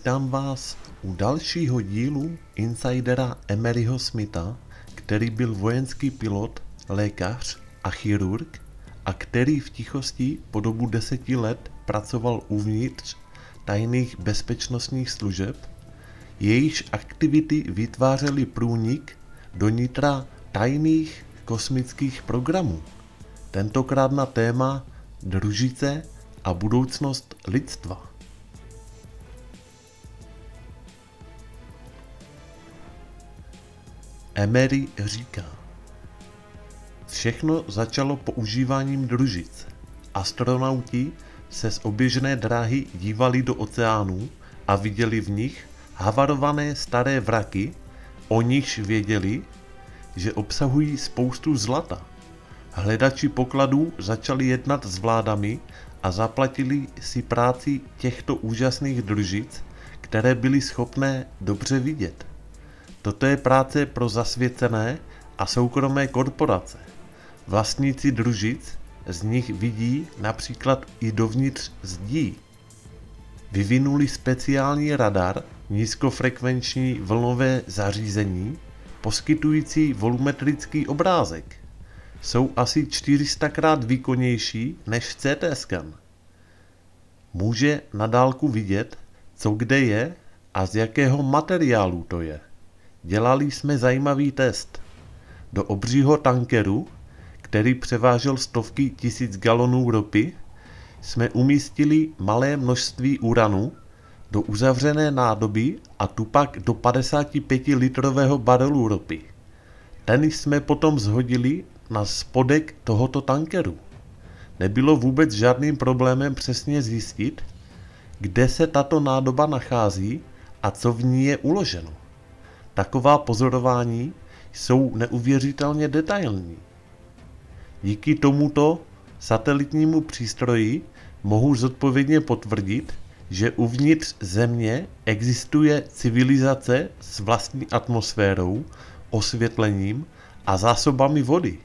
Vítám vás u dalšího dílu insidera Emeryho Smitha, který byl vojenský pilot, lékař a chirurg a který v tichosti po dobu 10 let pracoval uvnitř tajných bezpečnostních služeb, jejichž aktivity vytvářely průnik do nitra tajných kosmických programů. Tentokrát na téma družice a budoucnost lidstva. Emery říká: všechno začalo používáním družic. Astronauti se z oběžné dráhy dívali do oceánů a viděli v nich havarované staré vraky, o nichž věděli, že obsahují spoustu zlata. Hledači pokladů začali jednat s vládami a zaplatili si práci těchto úžasných družic, které byly schopné dobře vidět. Toto je práce pro zasvěcené a soukromé korporace. Vlastníci družic z nich vidí například i dovnitř zdí. Vyvinuli speciální radar, nízkofrekvenční vlnové zařízení, poskytující volumetrický obrázek. Jsou asi 400krát výkonnější než CT skan. Může na dálku vidět, co kde je a z jakého materiálu to je. Dělali jsme zajímavý test. Do obřího tankeru, který převážel stovky tisíc galonů ropy, jsme umístili malé množství uranu do uzavřené nádoby a tu pak do 55-litrového barelu ropy. Ten jsme potom zhodili na spodek tohoto tankeru. Nebylo vůbec žádným problémem přesně zjistit, kde se tato nádoba nachází a co v ní je uloženo. Taková pozorování jsou neuvěřitelně detailní. Díky tomuto satelitnímu přístroji mohu zodpovědně potvrdit, že uvnitř Země existuje civilizace s vlastní atmosférou, osvětlením a zásobami vody.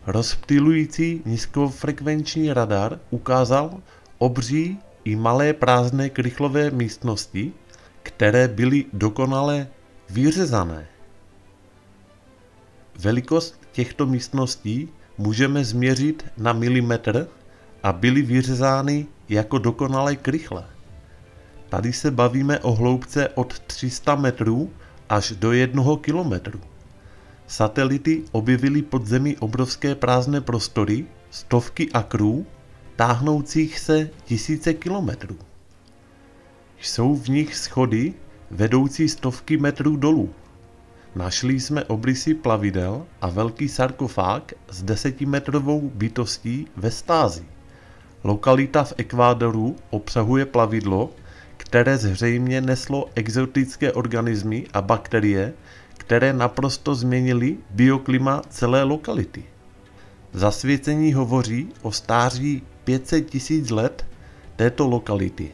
Rozptylující nízkofrekvenční radar ukázal obří i malé prázdné krychlové místnosti, které byly dokonale vyřezané. Velikost těchto místností můžeme změřit na milimetr a byly vyřezány jako dokonalé krychle. Tady se bavíme o hloubce od 300 metrů až do 1 kilometru. Satelity objevily pod zemí obrovské prázdné prostory, stovky akrů, táhnoucích se tisíce kilometrů. Jsou v nich schody vedoucí stovky metrů dolů. Našli jsme obrysy plavidel a velký sarkofág s 10metrovou bytostí ve stázi. Lokalita v Ekvádoru obsahuje plavidlo, které zřejmě neslo exotické organismy a bakterie, které naprosto změnily bioklima celé lokality. Zasvěcení hovoří o stáří 500 000 let této lokality.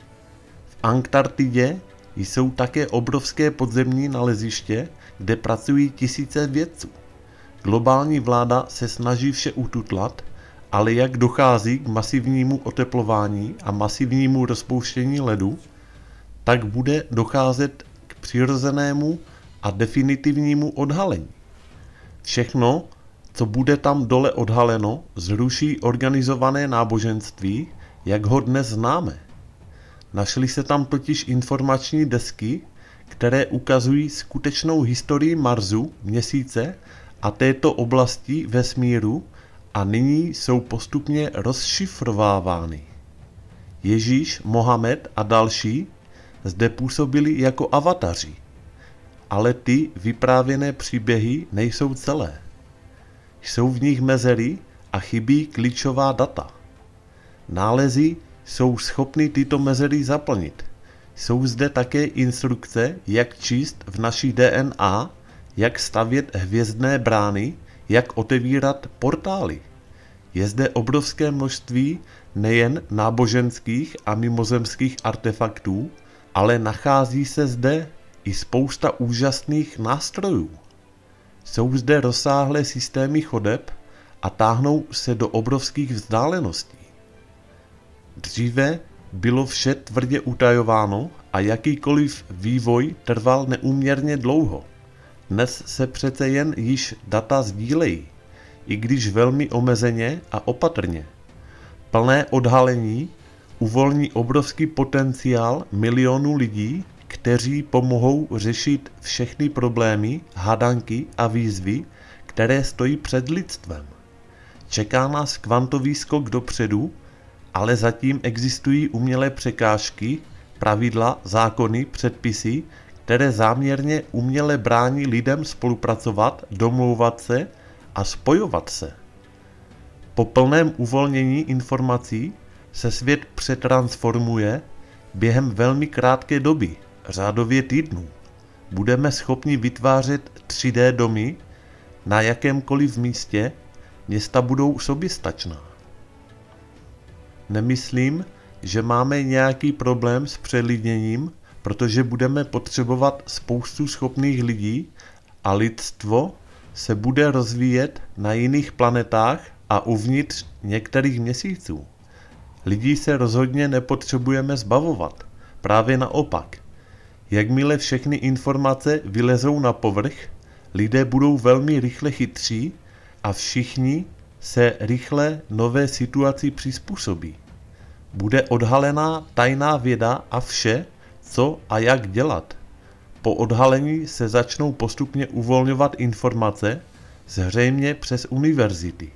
V Antarktidě jsou také obrovské podzemní naleziště, kde pracují tisíce vědců. Globální vláda se snaží vše ututlat, ale jak dochází k masivnímu oteplování a masivnímu rozpouštění ledu, tak bude docházet k přirozenému a definitivnímu odhalení. Všechno, co bude tam dole odhaleno, zruší organizované náboženství, jak ho dnes známe. Našly se tam totiž informační desky, které ukazují skutečnou historii Marsu, Měsíce a této oblasti vesmíru a nyní jsou postupně rozšifrovávány. Ježíš, Mohamed a další zde působili jako avataři, ale ty vyprávěné příběhy nejsou celé. Jsou v nich mezery a chybí klíčová data. Nálezy jsou schopny tyto mezery zaplnit. Jsou zde také instrukce, jak číst v naší DNA, jak stavět hvězdné brány, jak otevírat portály. Je zde obrovské množství nejen náboženských a mimozemských artefaktů, ale nachází se zde i spousta úžasných nástrojů. Jsou zde rozsáhlé systémy chodeb a táhnou se do obrovských vzdáleností. Dříve bylo vše tvrdě utajováno a jakýkoliv vývoj trval neúměrně dlouho. Dnes se přece jen již data sdílejí, i když velmi omezeně a opatrně. Plné odhalení uvolní obrovský potenciál milionů lidí, kteří pomohou řešit všechny problémy, hádanky a výzvy, které stojí před lidstvem. Čeká nás kvantový skok dopředu, ale zatím existují umělé překážky, pravidla, zákony, předpisy, které záměrně uměle brání lidem spolupracovat, domlouvat se a spojovat se. Po plném uvolnění informací se svět přetransformuje během velmi krátké doby, řádově týdnů. Budeme schopni vytvářet 3D domy na jakémkoliv místě, města budou soběstačná. Nemyslím, že máme nějaký problém s přelidněním, protože budeme potřebovat spoustu schopných lidí a lidstvo se bude rozvíjet na jiných planetách a uvnitř některých měsíců. Lidí se rozhodně nepotřebujeme zbavovat, právě naopak. Jakmile všechny informace vylezou na povrch, lidé budou velmi rychle chytří a všichni se rychle nové situaci přizpůsobí. Bude odhalená tajná věda a vše, co a jak dělat. Po odhalení se začnou postupně uvolňovat informace, zřejmě přes univerzity.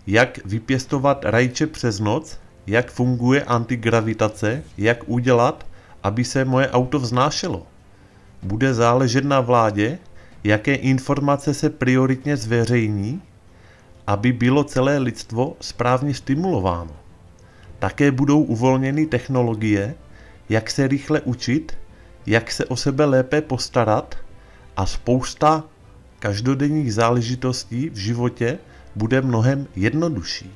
Jak vypěstovat rajče přes noc, jak funguje antigravitace, jak udělat, aby se moje auto vznášelo. Bude záležet na vládě, jaké informace se prioritně zveřejní, aby bylo celé lidstvo správně stimulováno. Také budou uvolněny technologie, jak se rychle učit, jak se o sebe lépe postarat a spousta každodenních záležitostí v životě bude mnohem jednodušší.